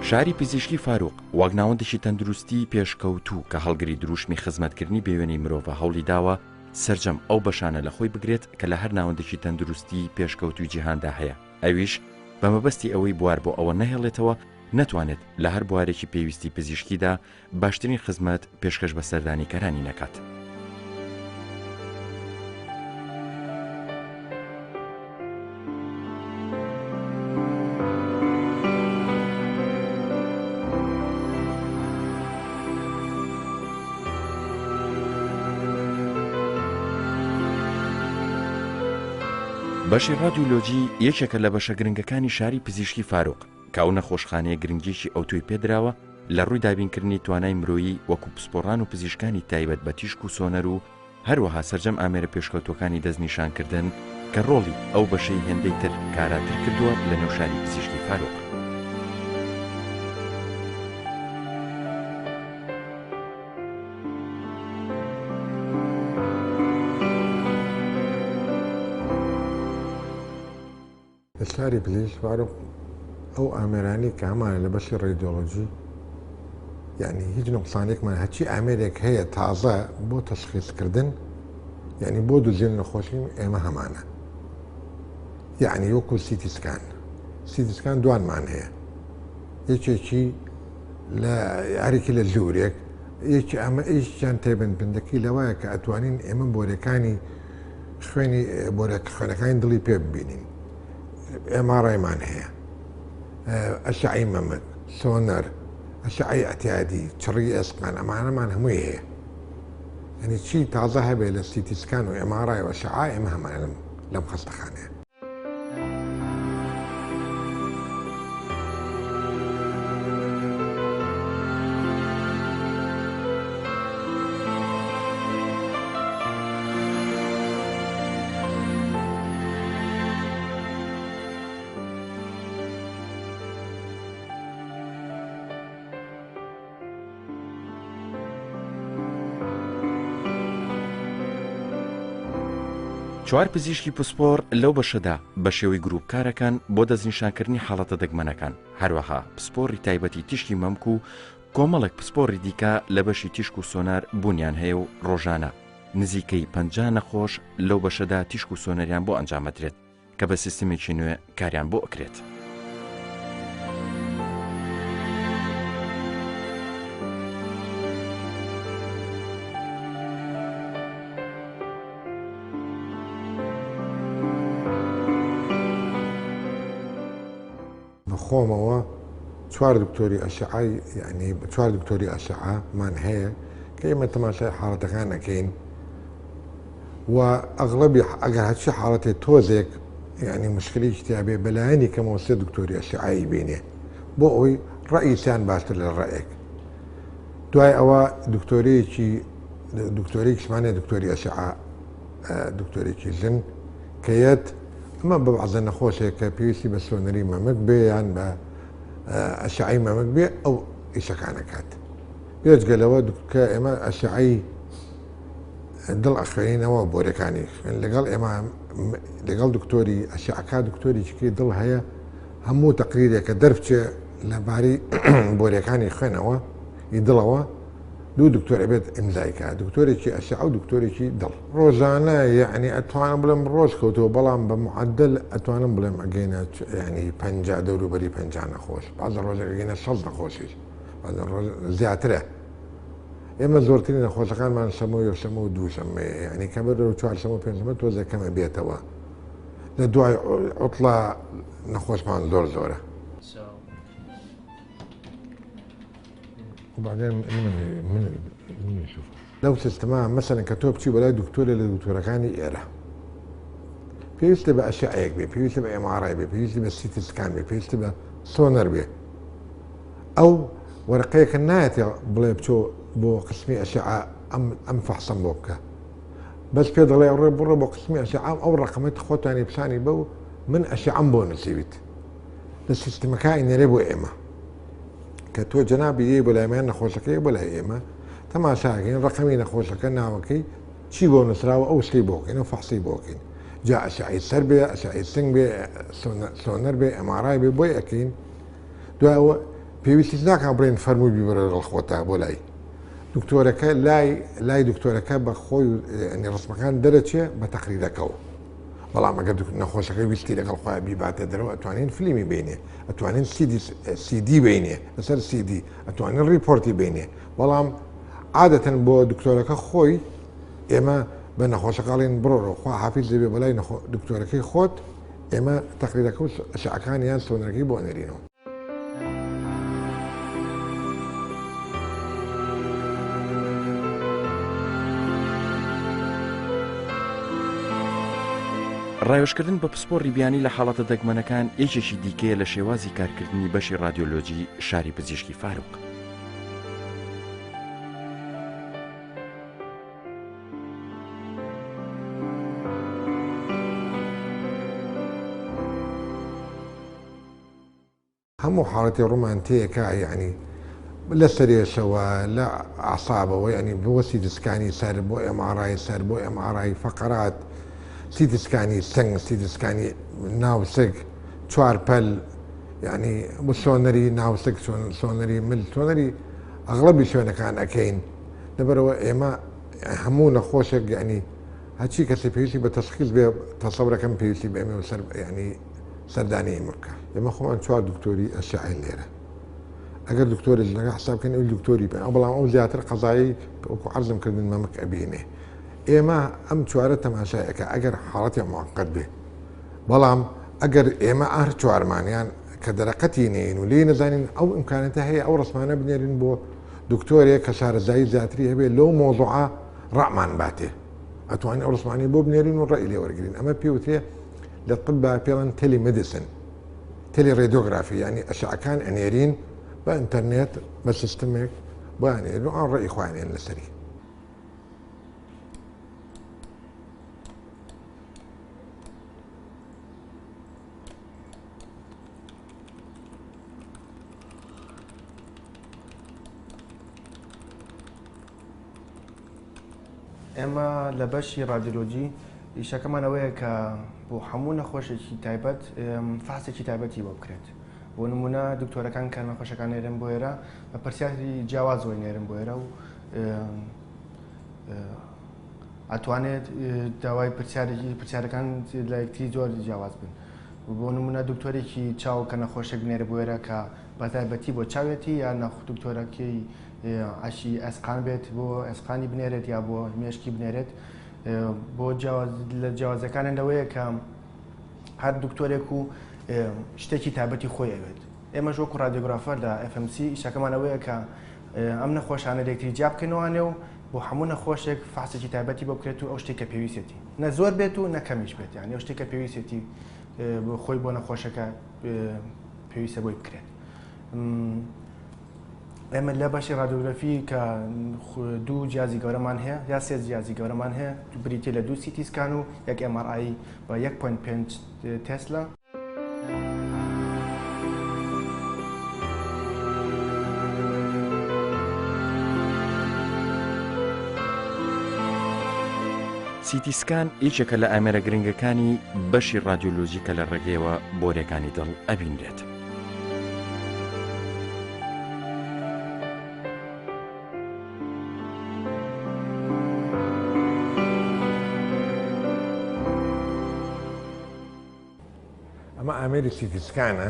شاری پزیشکی فاروق وەک ناوەندێکی تەندروستی پێشکەوتوو کە هەڵگری دروشمی خزمەتکردنی بێوێنەی مرۆڤ هەوڵی داوە سەرجەم ئەو بەشانە لە خۆی بگرێت کە لە هەر ناوەندێکی تەندروستی پێشکەوتوی جیهاندا هەیە. ئەویش بە مەبەستی ئەوەی بوار بۆ ئەوە نەهێڵێتەوە نەتوانێت لە هەر بوارێکی پێویستی پزیشکیدا باشترین خزمەت پێشکەش بە سەردانیکەرانی نەکات. بەشی ڕادیۆلۆجی یەکێکە لە بەشە گرنگەکانی شاری پزیشکی فاروق کە ئەو نەخۆشخانەیە گرنگیشی ئەو توی پێدراوە لە ڕووی دابینکردنی توانای مرۆیی وەکو پسپۆڕان و پزیشکانی تایبەت بە تیشک و سۆنەر و هەروەها سەرجەم ئامێرە پێشکەوتوەکانی دەستنیشانکردن کە ڕۆڵی ئەو بەشەی هێندەی تر کاراتر کردووە لە نێو شاری پزیشکی فاروق. شاری پزیشکی فاروق ئەو ئامێرانی کە هەمانە لە بەشی ڕێدیۆلۆجی یعنی هیچ نقصانێکمان هەچی ئامێرێک هەیە تازە بۆ تەشخیصکردن یعنی بۆ دۆزین نەخۆشی ئێمە هەمانە، یعنی وەکو سیتیسکان دوانمان هەیە، یەکێکی لە یاریکی لە ژوورێک، یەکی ئەمە ئیشیان تێبندبندەکەی لەوایە کە ئەتوانین ئێمە بۆرەکانی خوێنەکانی دڵی پێ ببینین. ئێماڕایمان هەیە، ئەشعی مەمەد، سۆنەر، ئەشعی ئەتیادی، چڕی ئێسقان، ئەمانەمان هەمووی هەیە. یعنی چی تازە هەبێ لە سیتیسکان و ئێماڕای و ئەشعای ئێمە هەمان لەم خەستەخانەیە. چوار پزیشکی پسپۆر لەو بەشەدا بە شێوەی گروپکارەکان بۆ دەستنیشانکردنی حاڵەتە دەگمەنەکان، هەروەها پسپۆڕی تایبەتی تیشکی مەمک و کۆمەڵێک پسپۆڕی دیکە لە بەشی تیشک و سۆنار بوونیان هەیە و ڕۆژانە نزیکەی 50 نەخۆش لەو بەشەدا تیشک و سۆنەریان بۆ ئەنجامەدرێت کە بە سیستمێکی نوێ کاریان بۆ ئەکرێت. خۆمەوە چوار دکتۆری ئەشعای یعنی چوار دکتۆری ئەشعامان هەیە کە ئێمە تەماشای حاڵەتەکان ئەەکەین و ئەغڵبی ئەگەر هەچی حاڵەتێ تۆزێک یعنی مشکلێکی تیابێ بەلایەنی کەمەوە سێ دکتۆری ئەشعایی بینێ بۆ ئەوی ڕەئیسیان باشتر لە ڕەیەک. دوای ئەوە دکتۆرێکیشمانێ دکتۆری ئەشعا دکتۆرێکی ژن کەیەت ئەمە بە بەعزە نەخۆشێک کە پێویستی بە سۆنەری مەمک بێ یان بە ئەشعی مەمک بێ ئەو ئیشەکانەکات. بێجگەلەوە کە ئێمە ئەشعی دڵ ئەخوێنینەوە بۆرەکانی لەگەڵ ئێمە لەگەڵ دکتۆری ئەشعەکە دکتۆریکی دڵ هەیە هەموو تەقریرێکە دەربچێ لەباری بۆرەکانی خوێنەوە دڵەوە دوو دکتۆر ئەبێت ئیمزایکە، دکتۆرێکی ئەشعە و دکتۆرێکی دڵ. ڕۆژانە یعنی ئەتوانم بڵێم ڕۆژ کەوتەوە بەڵام بە معدل ئەتوانم بڵێم ئەگەینە ینی 50 دەوروبەری 50 نەخۆش، بەعزە ڕۆژێک ئەگەینە 100 نەخۆشیش، بەعزە ڕۆژ زیاترە. ئێمە زۆرترین نەخۆشەکانمان شەمە و یەکشەمە و دووشەمەیە، یعنی کە بەرەو چوارشەمە و پێنجشەمە تۆزێکەمە بێتەوە. لە دوای عوتڵە نەخۆشمان زۆرە. وبعدين من يشوف لو سيستما مثلا كتب شي ولا دكتور لدكتوره كان يقرا بيوصل بقى اشعه بي بيوصل بقى ام ار اي بي بيوصل بقى سي تي سكان بي بيوصل بقى سونار بي او ورقيه كنايت بلا بتو بو قسمي اشعه ام فحصا بوكا بس كده لا يقرب بره بو قسمي اشعه او رقمات خط يعني بثاني بو من اشعه بونسيبت السيستم كاين ريبو ايما كتو جنابي بلا ما نخوشكي بلا ايما تماشاكين رقمي نخوشك ناوكي شي بو نسراو او شي بوكين فحصي بوكين جاء اشعه سربيه اشعه سنبي سونر بي ام ار اي بي بوي اكين دو پێویستی ناکە بڵێن فەرمووی بیبەرە دڵخۆتە بۆ لای دکتۆرەکە لای دکتۆرەکە بە خۆی ڕسمەکان دەرەچێ بە تەقریرەکەەوە بەڵام ئەگەر نەخۆشەکەی ویستی لەگەڵ خۆی بیباتە دەرەوە ئەتوانین فیلمی بینێ ئەتوانین سیدی بینێ لەسەر سیدی ئەتوانین ریپۆرتی بینێ بەڵام عادەتەن بۆ دکتۆرەکە خۆی ئێمە بە نەخۆشەکەڵین بڕۆ خوا حافیز دەبێ بەلای دکتۆرەکەی خۆت ئێمە تەقریرەکە و شعەکانیان سۆنەرەکەی بۆ نەرینەوە. ڕایۆشکردن بە پسپۆڕی بیانی لە حاڵەتە دەگمەنەکان یەکێکی دیکەیە لە شێوازی کارکردنی بەشی رادیۆلۆجی شاری پزیشکی فاروق. هەموو حاڵەتی ڕومانتەیەکە یعنی لە سەرێشەوە لە عسابەوە ینی بۆ سیدسکانی سەر بۆ ئەمارای سەر بۆ ئەمارای فەقرات سیدسکانی سنگ سیدسکانی ناوسک چوارپەل یعنی بۆ سۆنەری ناوسک سۆنەری مل سۆنەری ئەغڵبی شوێنەکان ئەەکەین لەبەرەوە ئێمە هەموو نەخۆشێک ینی هەچی کەسی پێویستی بە تەشخیص بێ تەسەورەکەم پێویستی بە ئێمە ینی سەردانی ئێمە بکە ئێمە خۆمان چوار دکتۆری ئەشعین لێرە ئەگەر دکتۆرێک لەگە حسابکەن ئەو دکتۆری بێ بەڵام ئەو زیاتر قەزایی وەکو عەرزم کردن مەمک ئەبینێ ئێمە ئەم چوارە تەماشایەکە ئەگەر حاڵەتی موقت بێ بەڵام ئەگەر ئێمە ئار چوارمانیان کە دەرەقەتی نین و لێ نەزانین ئەو ئیمکانەتە هەیە ئەو ڕسمانە بنێرین بۆ دکتۆرێک کە شارەزایی زیاتری هەبێ لەو مۆزوعە ڕەعمان باتێ ئەتوانین ئەو ڕسمانی بۆ بنێرین و ڕێی لێ وەرگین ئەمە پێوتێ لە طب پێڵەن تەلی مدیسن تەلی ڕێدیۆگرافی ینی ئەشعەکان ئەنێرین بە ئینتەرنێت بە سیستمێک بۆ ئەنێرین و ئەو ڕێی خوانێن لەسەری. ئێمە لە بەشی رادیۆلۆجی ئیشەکەمانەوەیە کە بۆ هەموو نەخۆشێکی تایبەت فاسێکی تایبەتی بۆ بکرێت بۆ نمونە دکتۆرەکان کە نەخۆشەکان نێرن بۆ ئێرە بە پرسیاری جیاوازەوەی نێرن بۆ ئێرە و ئەتوانێت داوای پرسیارەکان لە یەکتری زۆر جیاواز بن بۆ نمونە دکتۆرێکی چاو کە نەخۆشێک نێرە بۆ ئێرە کە بە تایبەتی بۆ چاوێتی یا دکتۆرەکەی عشی ئەسقان بێت بۆ ئەسقانی بنێرێت یا بۆ مێشکی بنێرێت بۆ لە جیاوازەکانن لەوەیە کە هەر دکتۆرێک و شتێکی تایبەتی خۆی ئەوێت ئێمەش وەکو رادیۆگرافەر لە FMC ئیشەکەمانەوەیە کە ئەم نەخۆشانە لەکتری جیا بکەنەوەوانێ و بۆ هەموو نەخۆشێک فاسێکی تایبەتی بۆ بکرێت و ئەو شتێککە پێویستێتی نە زۆر بێت و نەکەمیش بێت یانی ئەو شتێککە پێویستێتی خۆی بۆ نەخۆشەکە پێویستە بۆی بکرێت. ئێمە لە بەشی رادیۆگرافی کە دوو جیازی گەورەمان هەیە یا سێ جیازی گەورەمان هەیە بریتێ لە دوو سیتی سکان و یەک MRI بە 1.5 تسلا. سیتیسکان هیچێکە لە ئامێرە گرنگەکانی بەشی رادیۆلۆژیکە لە ڕێگەیەوە بۆرەکانی دڵ ئەبینرێت. ئەمە ئامێری سیتیسکانە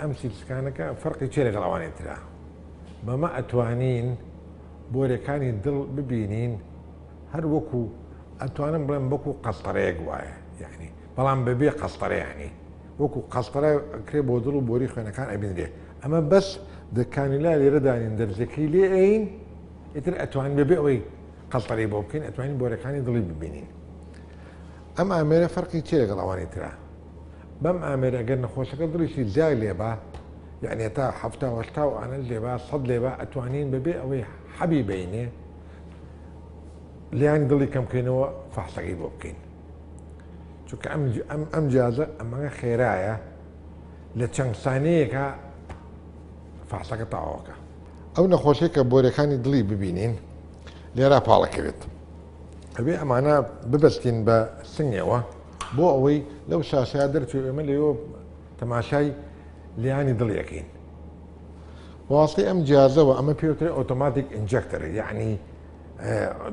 ئەم سیتیسکانەکە فەرقی چێ لەگەڵ ئەوانەی ترا بەمە ئەتوانین بۆرەکانی دڵ ببینین هەر وەکو ئەتوانم بڵێم وەکو قەستەرەیەک وایە یعنی بەڵام بەبێ قەستەرەیانی وەکو قەستەرە کرێ بۆ دڵ و بۆری خوێنەکان ئەبینرێ ئەمە بەس دەکانیلا لێرە دانین دەرزەکەی لێ ئەین ئیتر ئەتوانین بەبێ ئەوەی قەستەرەی بۆ بکەین ئەتوانین بۆرەکانی دڵی ببینین. ئەم ئامێرە فەرقی چێ لەگەڵ ئەوانەی ترا بەم ئامێرە ئەگەر نەخۆشەکە دڵیشی زیای لێبا یعنی تا 70 و ئانە لێبا 100 لێبا ئەتوانین بەبێ ئەوەی حەبی بینێ لیانی دڵی کەم بکەینەوە فەحسەکەی بۆ بکەین چونکە ئەم جیازە ئەمەگە خێرایە لە چەند سانەیەکە فەحسەکە تەواوەکە. ئەو نەخۆشەی کە بۆرەکانی دڵی ببینین لێرە پاڵەکەوێت ئەبێ ئەمانە ببەستین بە سنگەوە بۆ ئەوەی لەو شاشەیە دەرچوو ئێمە لەوە تەماشای لیانی دڵیەکەین واصلی ئەم جیازەوە ئەمە پێوترێت ئۆتۆماتیک ئینجەکتەر یعنی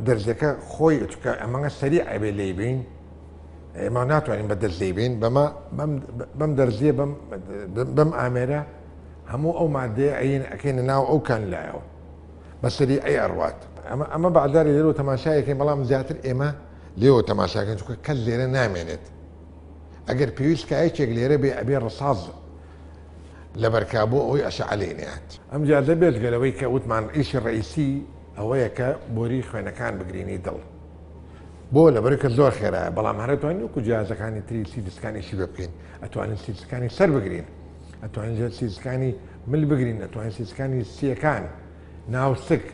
دەرزەکە خۆی چکە ئەمەگە سەری ئەبێ لێ بین ئێمە ناتوانین بە دەست لێ بین بەم دەرزیە بەم ئامێرە هەموو ئەو مادەیە ئەکەینە ناو ئەو کان لایەوە بە سەری ئەی ئەڕوات ئەمە بەعداری لێرە تەماشایەکەین بەڵام زیاتر ئێمە لێەوە تەماشاکەن چکە کەس لێرە نامێنێت ئەگەر پێویست کایەکێک لێرە بێ ئەبێ ڕساز لە بەرکابوو ئەوەی ئەشعەلێنێت ئەم جادە بێزگەلەوەی کە وتمان ئیشی ڕئیسی ئەوەیە کە بۆری خوێنەکان بگرینی دڵ بۆ لەبەرکە زۆر خێرایە بەڵام هەرەتوانین وەکو جیازەکانی تری سیدسکانێکی بە بکەین ئەتوانین سیدسکانی سەر بگرین ئەتوانین سیدسکانی مل بگرین ئەتوانین سیدسکانی سیەکان ناوسک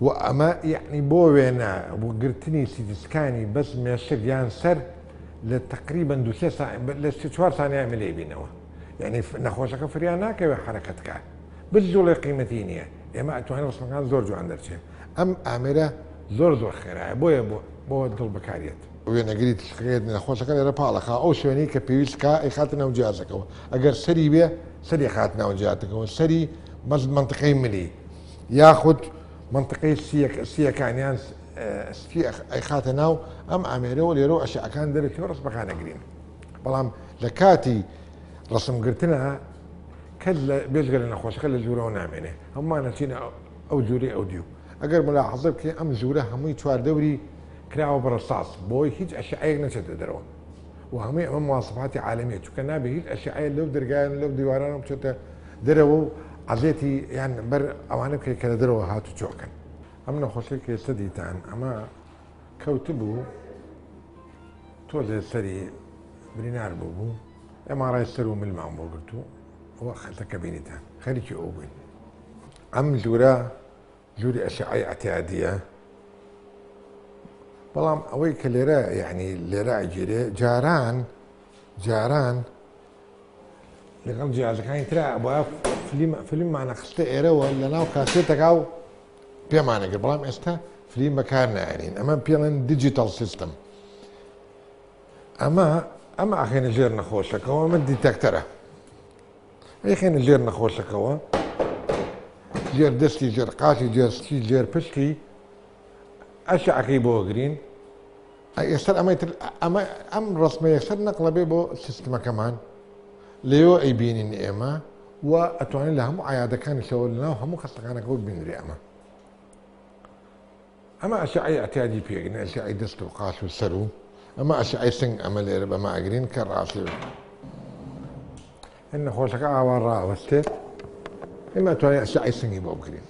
و ئەمە یعنی بۆ وێنە بۆ گرتنی سیدسکانی بەس مێشک یان سەر لە تقریبا لە 4 سانیە لێ بینەوە یعنی نەخۆشەکە فریان ناکەوێت حرەکەتکە بجوڵی قیمەتی نییە ئێمە ئەتوانین ڕسمەکان زۆر جوان دەرچێت ئەم ئامێرە زۆر خێرایە بۆیە بۆ دڵ بکارێت وێنەگری تشکێت نەخۆشەکە لێرە پاڵەخا ئەو شوێنی کە پێویستکە ئەی خاتە ناو جیازەکەەوە ئەگەر سەری بێ سەری خات ناو جیاتەکەەوە سەری منطقەی ملی یاخود منطقەی سیەکانیان ئەی خاتە ناو ئەم ئامێرەوە لێرە ئەشعەکان دەرەوە ڕسمەکانەگرین بەڵام لە کاتی ڕسمگرتنە کەس لە بێژگە لە نەخۆشەکە لە ژوورەوە نامێنێ هەمومان نەچینە ئەو جووری ئەو دیو ئەگەر ملاحەزە بکەین ئەم ژوورە هەمووی 4 دەوری کراوە بەڕساس بۆی هیچ ئەشعەیەک نەچێتە دەرەوە و هەمووی ئەمە مواسفاتی عالمیە چونکە نابێ هیچ ئەشعەیە لەو دەرگایان لەو دیوارانە بچێتە دەرەوە و عەزێتی یان بەر ئەوانە بکەیت کە لە دەرەوە هاتو چۆکن ئەم نەخۆشەی کە ئێستا دیتان ئەمە کەوتبوو تۆ لێ سەری برینار بوو ئەماڕای سەر و ملمان بۆ گرتو ئەوە خەتەکە بینیتان خەریکی ئەو بووین ئەم ژوورە ژووری ئەشعەی ئەتیادیە بەڵام ئەوەی کە لێرە یعنی لێرە ئەگیرێ جاران لەگەڵ جیازەکانی ترا بۆ فیلممانە خستە ئێرەوە لە ناو کاسێتەکە و پێمانەگەر بەڵام ئێستا فیلم بەکار نایێنین ئەمە پێڵێن دیجیتال سیستم ئەمە ئەخێنە ژێر نەخۆشەکەەوە ئەمە دیتەکتەرە ئەیخێنە ژێر نەخۆشەکەەوە ژێر دەستی ژێر قاتی جێرسکی ژێر پشتی ئەشعەکەی بۆ گرین ئێستا ئەم ڕسمە یەکسەر نەقڵە بێ بۆ سیستمەکەمان لێەوە ئەیبینین ئێمە و ئەتوانین لە هەموو عیادەکانیشەوە لەناو هەموو خەستەکانەکەەوە بینرێ ئەمە ئەشعەی ئەتیادی پێگرن ئەشعەی دەست و قاش و سەر و ئەمە ئەشعەی سنگ ئەمە لێرە بەمە ئەگرین کە ڕاستی هەن نەخۆشەکە ئاوا ڕاوەستێت ئێمە ئەتوانین ئەشعەی سنگی بۆ بگرین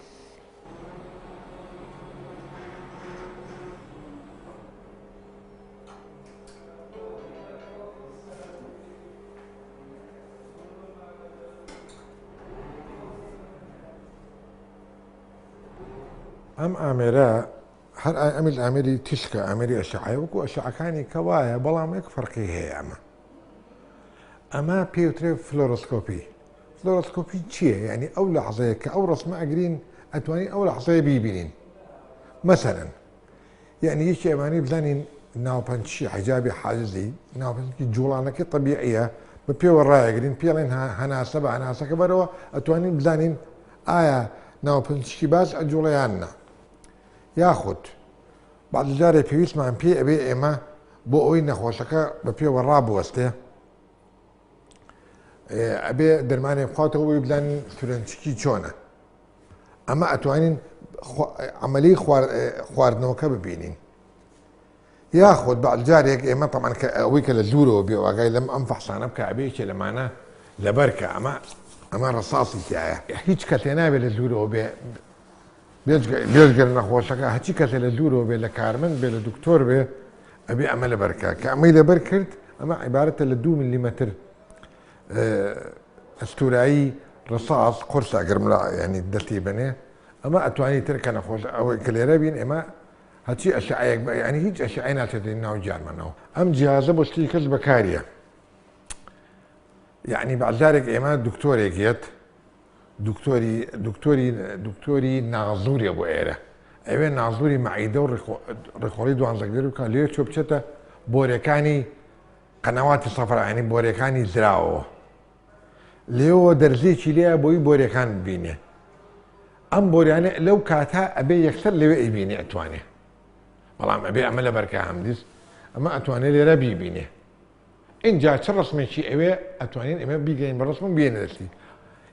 ئەم ئامێرە هەر ئەمیل ئامێری تیشکە ئامێری ئەشعەی وەکو ئەشعەکانی کە وایە بەڵام یەک فەرقی هەیە ئەمە پێوترێت فلۆرۆسکۆپی فلۆرۆسکۆپی چییە؟ یعنی ئەو لەحظەیە کە ئەو ڕسمە ئەگرین ئەتوانین ئەو لەحظەیە بیبینین مەسەرەن یعنی یەکی ئەمانی بزانین ناوپەنچی حیجابی حاجزی ناوپەنچی جوڵانەکەی طەبیعیە بە پێوە ڕایەگرین پێڵێن هەناسە بە هەناسەکە بەرەوە ئەتوانین بزانین ئایا ناوپەنچی باش ئەجوڵەیاننا یاخود بعض جارێ پێویستمان پێ ئەبێ ئێمە بۆ ئەوەی نەخۆشەکە بە پێوە ڕابوەستێ ئەبێ دەرمانێ بخواتەوە بۆی بزانین فرەنچکی چۆنە ئەمە ئەتوانین عملی خواردنەوەکە ببینین یاخود بعض جارێک ئێمە طبعاً ئەوەی کە لە ژوورەوە بێ واگای لەم ئەم فەحسانە بکە ئەبێکێ لەمانە لەبەرکە ئەمە ڕەساسی تایە هیچ کە تێنابێت لە ژوورەوە بێ بێژگەر نەخۆشەکە هەچی کەسێ لە ژوورەوە بێ لە کارمەند بێ لە دکتۆر بێ ئەبێ ئەمە لەبەرکە کە ئەمەی لەبەر کرد ئەمە عیبارەتە لە 2 میلیمەتر ئەستورایی ڕساس قرس ئەگەرم لە ینی دەستی بنێ ئەمە ئەتوانی تر کە نەخۆش ئەوەی کە لێرە بین ئێمە هەچی ئەشعەیەک ینی هیچ ئەشعەی ناچێتین ناو جارمانەوە ئەم جیازە بۆ شتی کەس بەکاریە یعنی بەعزارێک ئێمە دکتۆرێکێت دکتۆری نازووریە بۆ ئێرە ئەوێ نازووری مەعیدە و ڕێخۆڵی دوانزەگەر بکە لێ چۆ بچێتە بۆرەکانی قەنەواتی سەفرانی بۆرەکانی زراوەوە لێەوە دەرزێکی لێە بۆی بۆرەکان ببینێ ئەم بۆریانە لەو کاتە ئەبێ یەکسەر لەوێ ئەیبینێ ئەتوانێ بەڵام ئەبێ ئەمە لە بەرکە هەمدیست ئەمە ئەتوانێت لێرە بیبینێ اینجا چه ڕسمێکی ئەوێ ئەتوانین ئێمە بیگەین بە ڕسم بێنە دەستی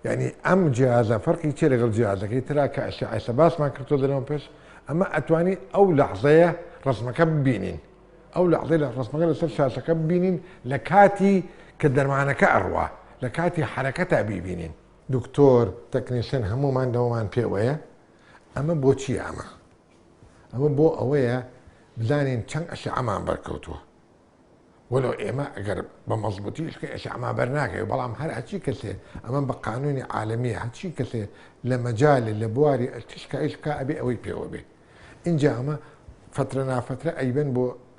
یعنی ئەم جیازە فەرقی چێ لەگەڵ جیازەکەی ترا کە ئەشعە باسمان کردو لەنەوە پێش ئەمە ئەتوانی ئەو لەحظەیە ڕسمەکە ببینین ئەو لەحظەی لە ڕسمەکە لەسەر شاشەکە ببینین لە کاتی کە دەرمانەکە ئەڕوا لە کاتی حرەکەتا بیبینین دکتۆر تەکنیشن هەمومان دەوەمان پێوەیە ئەمە بۆچی ئەمە بۆ ئەوەیە بزانین چەند ئەشعەمان بەرکەوتووە وەلو ئێمە ئەگەر بە مەزبوطیشکە ئەشعەما بەرناکەوێت بەڵام هەر هەچی کەسێ ئەمە بە قانونی عالمیە هەچی کەسێ لە مەجالی لە بواری تشکایشکە ئەبێ ئەوەی پێوە بێ اینجا ئەمە فترە نافترە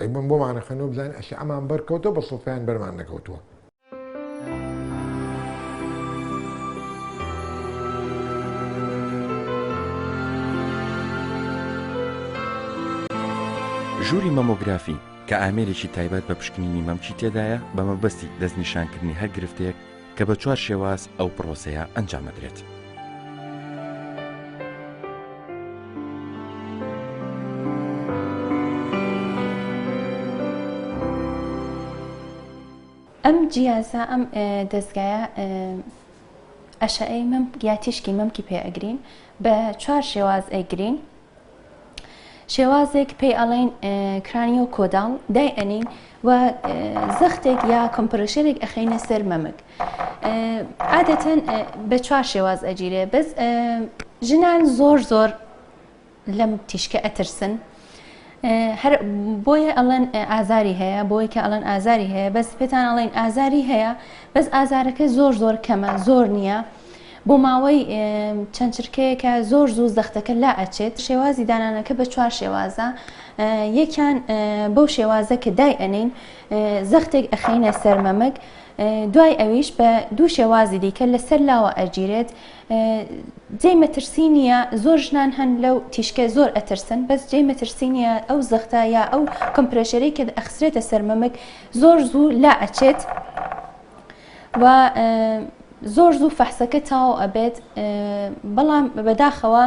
ئەیبن بۆمانە خەنۆ بزانین ئەشعەمان بەرکەوتەوە بە سوفیان بەرمان نەکەوتووە ژووری مەمۆگرافی کە ئامێرێکی تایبەت بە پشکنینی مەمچی تێدایە بە مەبەستی دەستنیشانکردنی هەر گرفتەیەک کە بە 4 شێواز ئەو پرۆسەیە ئەنجامەدرێت. ئەم جیازە ئەم دەستگایە ئەشعەی مەم یا تیشکی مەمکی پێ ئەگرین بە 4 شێواز ئەیگرین شێوازێک پێی ئەڵێن کرانیۆ کۆداڵ دای ئەنین و زەختێک یا کۆمپرشەرێک ئەخەینە سەر مەمک عادەتەن بە 4 شێواز ئەگیرێ بەس ژنان زۆر لەم تیشکە ئەترسن هەر بۆیە ئەڵێن ئازاری هەیە بۆی کە ئەڵێن ئازاری هەیە بەس پێتان ئەڵێن ئازاری هەیە بەس ئازارەکە زۆر کەمە زۆر نییە بۆ ماوەی چەند چرکەیەکە زۆر زوو زەختەکە لا ئەچێت شێوازی دانانەکە بە 4 شێوازە یەکیان بەو شێوازە کە دای ئەنین زەختێک ئەخەینە سەر مەمک دوای ئەویش بە 2 شێوازی دیکە لەسەر لاوە ئەگیرێت جێی مەترسی نییە زۆر ژنان هەن لەو تیشکە زۆر ئەترسن بەس جێی مەترسی نییە ئەو زەختە یا ئەو کۆمپرێشەرەی کە ئەخسرێتە سەر مەمک زۆر زوو لا ئەچێت و زۆر زوو فەحسەکە تاو ئەبێت بەڵام بەداخەوە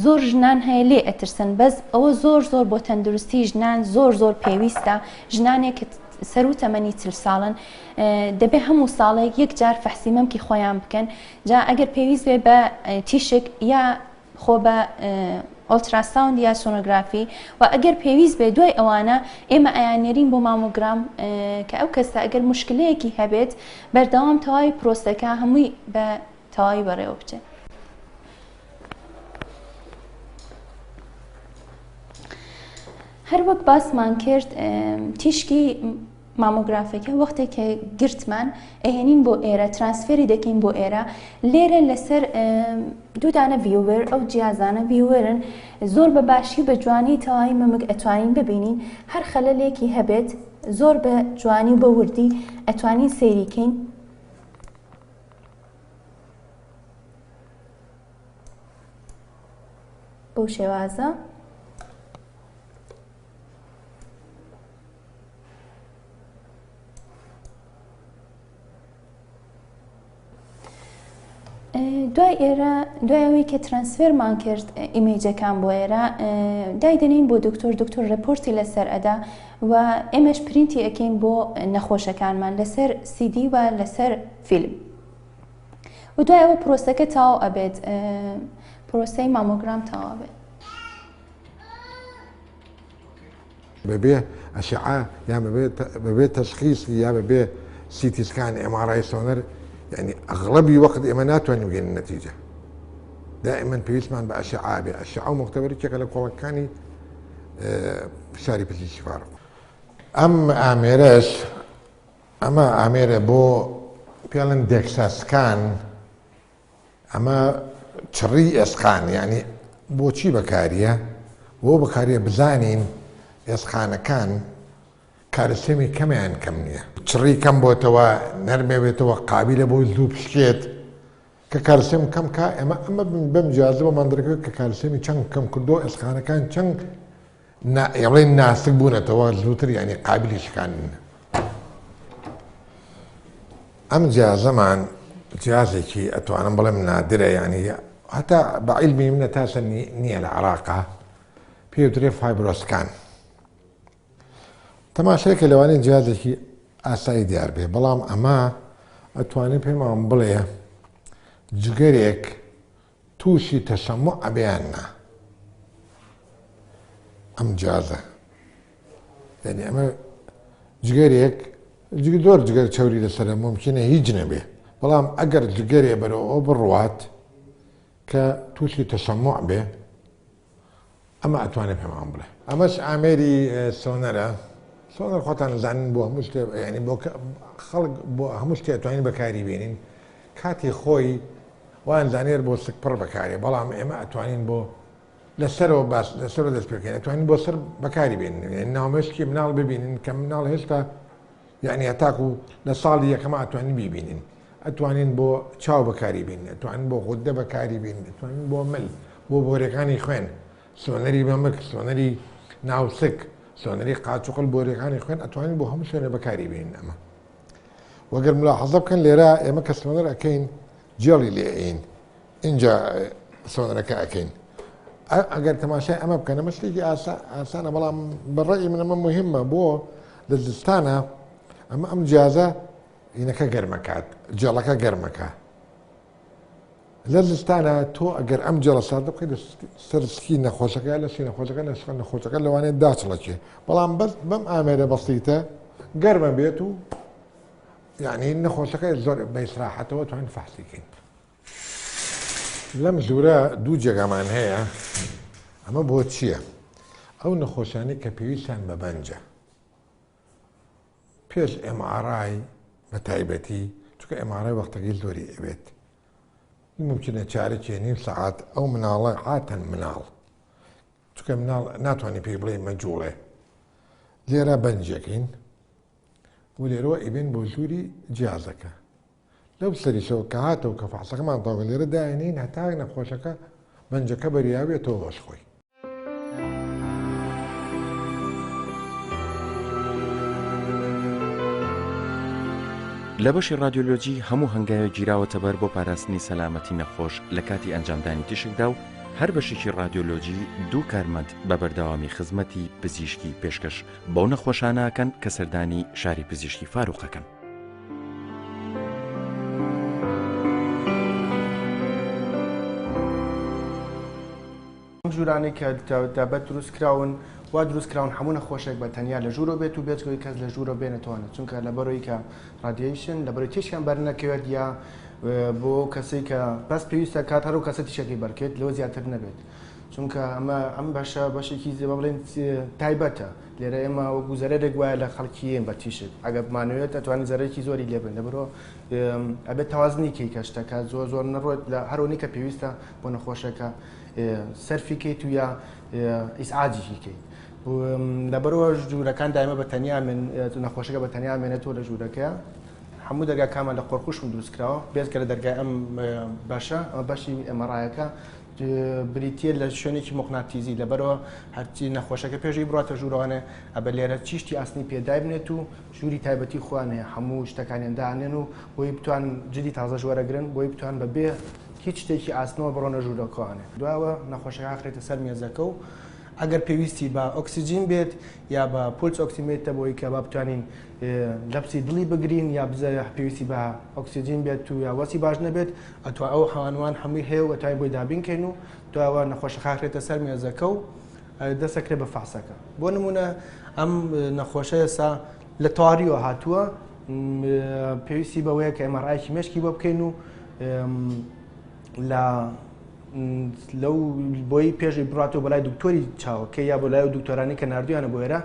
زۆر ژنان هەیە لێ ئەترسن بەس ئەوە زۆر بۆ تەندروستی ژنان زۆر پێویستە ژنانێک سەر و تەمەنی 40 ساڵن دەبێ هەموو ساڵێک یەک جار فەحسی مەمکی خۆیان بکەن جا ئەگەر پێویست بێ بە تیشک یا خۆ بە ئۆلتراساوند یا سۆنۆگرافی و ئەگەر پێویست بێ دوای ئەوانە ئێمە ئەیانێرین بۆ مامۆگرام کە ئەو کەسە ئەگەر مشکلەیەکی هەبێت بەردەوام تەواوی پرۆسەکە هەمووی بە تەواوی بەڕێوە بچێت. هەر وەک باسمان کرد تیشکی مامۆگرافەکە وەختێک کە گرتمان ئەهێنین بۆ ئێرە ترانسفێری دەکەین بۆ ئێرە لێرە لەسەر 2 دانە ڤیوەر ئەو جیازانە ڤیوەرن زۆر بە باشی بە جوانی تەواوی مەمک ئەتوانین ببینین هەر خەلەلێکی هەبێت زۆر بە جوانی و بە وردی ئەتوانین سەیریکەین بەو شێوازە دوای ئەوەی کە ترانسفێرمان کرد ئیمێجەکان بۆ ئێرە دایدەنین بۆ دکتۆر ڕپۆرتی لەسەر ئەدا و ئێمەش پرینتی ئەکەین بۆ نەخۆشەکانمان لەسەر CD و لەسەر فیلم و دوای ئەوە پرۆسەکە تاو ئەبێت پرۆسەی مامۆگرام تاو ئەبێت بەبێ ئەشعە یا بەبێ تەشخیص یا بەبێ CT سکان MRI سۆنەر يعني أغلبي وقت إما ناتواني وين النتيجة دائما بيسمان بأشعة بأشعة ومختبرة شكل كل كاني شاري بزي شفار أما أميرة بو بيالن ديكساس كان أما تشري إسخان يعني بو شي بكارية بو بكارية بزانين إسخان كان كارسمي كمان كمية تشري كم بوتوا نرمي بوتوا قابلة بوزلو بشكيت ككارسم كم كا أما بمجازة ما ندرك ككارسمي كم كردو إسخانة كان كم يعملين ناس بونا توا زلوتر يعني قابلة كان أم جهاز زمان جهازي كي أتوانا بلا من نادرة يعني حتى بعلمي من تاسا نية العراقة بيوتري فايبروسكان تماشاك لواني جهازك ئاسایی دیار بێ بەڵام ئەمە ئەتوانێت پێمان بڵێ جگەرێک تووشی تەشەموع ئەبیان نا ئەم جیازە یعنی ئەمە جگەرێک زۆر جگەر چەوری لەسەرە ممکنە هیچ نەبێ بەڵام ئەگەر جگەرێ بەرەوە بڕوات کە تووشی تەشەموع بێ ئەمە ئەتوانێت پێمان بڵێ ئەمەش ئامێری سۆنەرە سۆنەر خۆتان نزانن بۆ هەموو شتێ یعنی بۆ خەڵک بۆ هەموو شتێ ئەتوانین بەکاری بێنین کاتی خۆی وان زانێر بۆ سک پڕ بەکارێ بەڵام ئێمە ئەتوانین بۆ لەسەرەوە باس لەسەرەوە دەست پێکەین ئەتوانین بۆ سەر بەکاری بێنین ناومەشکی مناڵ ببینین کە مناڵ هێشتا یعنی هەتاکو لە ساڵی یەکەمە ئەتوانین بیبینین ئەتوانین بۆ چاو بەکاری بێنین ئەتوانین بۆ غودە بەکاری بێنین ئەتوانین بۆ مل بۆ بۆرەکانی خوێن سۆنەری بەمک سۆنەری ناوسک سۆنەری قاچوقل بۆرەکانی خوێن ئەتوانین بۆ هەموو شوێنە بەکاری بێنین ئەمە وەگەر ملاحەزە بکەن لێرە ئێمە کە سۆنەر ئەەکەین جێڵی لێ ئەین اینجا سۆنەرەکە ئەەکەین ئەگەر تەماشای ئەمە بکەن ئەمە شتێکی ئاسانە بەڵام بەڕێی من ئەمە مهمە بۆ لە زستانە ئەم جیازە ئینەکە گەرمەکات جێڵەکە گەرمەکە لە زستانە تۆ ئەگەر ئەم جێڵە ساردە بکەیت سەر سکی نەخۆشەکە لە سی نەخۆشەکە لە سخە نەخۆشەکە لەوانێت داچڵەکێ بەڵام بەس بەم ئامێرە بەسیتە گەرمە بێت و یعنی نەخۆشەکە زۆر بەئیسراحەتەوە توانین فەحسیکەین لەم ژوورە دوو جێگامان هەیە ئەمە بۆ چییە؟ ئەو نەخۆشانەی کە پێویستیان بە بەنجە پێش MRI بە تایبەتی چونکە MRI وەختەکەی زۆری ئەبێت ممکنە چارێکی نیم سەعات ئەو مناڵە هاتەن مناڵ چونکە مناڵ ناتوانانی پێی بڵێ مەجووڵێ لێرە بەنجەکەین و لێرەوە ئیبێن بۆ ژووری جیازەکە لەو سەریشەوە کە هاتەوە کە فەحسەکەمان تاوە لێرە داێنین هەتا نەخۆشەکە بەنجەکە بەریاوێتەوە بەش خۆی لە بەشی رادیۆلۆجی هەموو هەنگاوە گیراوەتە بەر بۆ پاراستنی سەلامەتی نەخۆش لە کاتی ئەنجامدانی تشکدا و هەر بەشێکی رادیۆلۆجی دوو کارمەند بە بەردەوامی خزمەتی پزیشکی پێشکەش بەو نەخۆشانەکەن کە سەردانی شاری پزیشکی فاروقەکەن. ژوورانی کە دابەت دروستکراون وا دروستکراون هەموو نەخۆشێک بە تەنیا لە ژوورۆ بێت و بێتگوی کەس لە ژوورۆ بێنێتوانێت چونکە لە بەرەوەی کە رادیشن لە بەرەوەی تیشیان بەرنەکەوێت یا بۆ کەسێک کە بەس پێویستە کات هەرو کەسە تیشەکەی بەرکێت لەوە زیاتر نەبێت چونکە ئەم بەشە بەشێکی بڵێن تایبەتە لێرە ئێمە وەکو زەرێک وایە لە خەڵکیین بە تیشت ئەگەر بمانوێت ئەتوانین زەرێکی زۆری لێبن لەبەرەوە ئەبێت تەوازنیکەی کە شتەکە زۆر نەڕۆیت لە هەرۆنی کە پێویستە بۆ نەخۆشەکە سەرفیکەیت و یا ئیسعاجیکەیت لەبەرەوە ژوورەکان دایمە بە تەنیا من نەخۆشەکە بە تەنیا مێنێتەوە لە ژوورەکە هەموو دەرگاکانمان لە قۆرخوشم دروستکراوە بێت کە لە دەرگای ئەم باشە ئەمە بەشی MRI-یەکە بریتە لە شوێنێکی مۆقناتیزی لەبەرەوە هەرچی نەخۆشەکە پێشی بڕاتە ژوورەوانێ ئەبە لێرە چیشتی ئاسنی پێدای بنێت و ژووری تایبەتی خوان هەیە هەموو شتەکانیان دانێن و بۆی بتوان جدی تازە ژوەرەگرن بۆی بتوان بەبێ هیچ شتێکی ئاسنەوە بڕۆنە ژوورەکەوانێ دوایەوە نەخۆشەکە ئاخرێتە سەر مێزەکە و ئەگەر پێویستی بە ئۆکسیجین بێت یا بە پولس ئۆکسیمێتە بۆی کە با بتوانین لەپسی دڵی بگرین یا بزە پێویستی بە ئۆکسیجین بێت و یا وەسی باش نەبێت ئەتوان ئەو حەوانوان هەمووی هەیە و ئەتوانین بۆی دابینکەین و دوایەوە نەخۆشە خاخرێتە سەر مێزەکە و دەسەکرێت بە فەحسەکە بۆ نمونە ئەم نەخۆشە ئێستا لە تەواریەوە هاتووە پێویستی بەوەیە کە MRI-یەکی مێشکی بۆ بکەین و لەو بۆی پێشی بڕاتەوە بەلای دکتۆری چاوەکە یا بۆ لای دکتۆرانی کە نردویانە بۆ ئێرە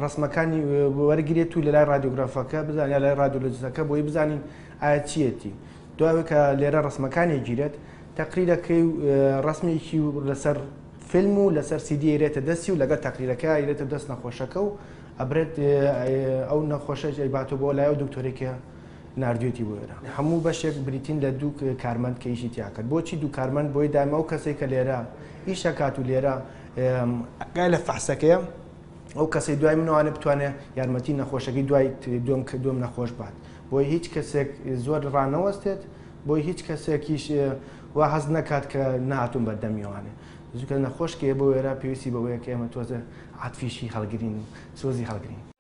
ڕسمەکانی وەرگێت و لە لای رادیۆگرافەکە بزانین یا لای رادیۆلۆجیستەکە بۆی بزانین ئایا چیەتی دوایەوە کە لێرە ڕسمەکانی گیرێت تەقریرەکەی ڕسمێکی لەسەر فیلم و لەسەر CD ئێرێتە دەستی و لەگەڵ تەقریرەکە ئێرێتە دەست نەخۆشەکە و ئەبرێت ئەو نەخۆشەش ئەیباتەوە بۆ لای دکتۆرێکە نردوێتی بۆ ئێرە هەموو بەشێک بریتین لە دوو کارمەند کە ئیشی تیا کرد بۆچی دوو کارمەند بۆی دامە و کەسێک کە لێرە ئیشە کات و لێرە گای لە فەحسەکەیە ئەو کەسەی دوای منەوانە بتوانێت یارمەتی نەخۆشەکەی دوای دوم نەخۆش بات بۆی هیچ کەسێک زۆر ڕانەوەستێت بۆی هیچ کەسێکیش وا حەز نەکات کە نهاتوون بەردەمیوانێ زووکە نەخۆشکێ بۆ وێرە پێویستی بەوەیە کە ئێمە تۆزە عاتفیشی هەڵگرین سۆزی هەڵگرین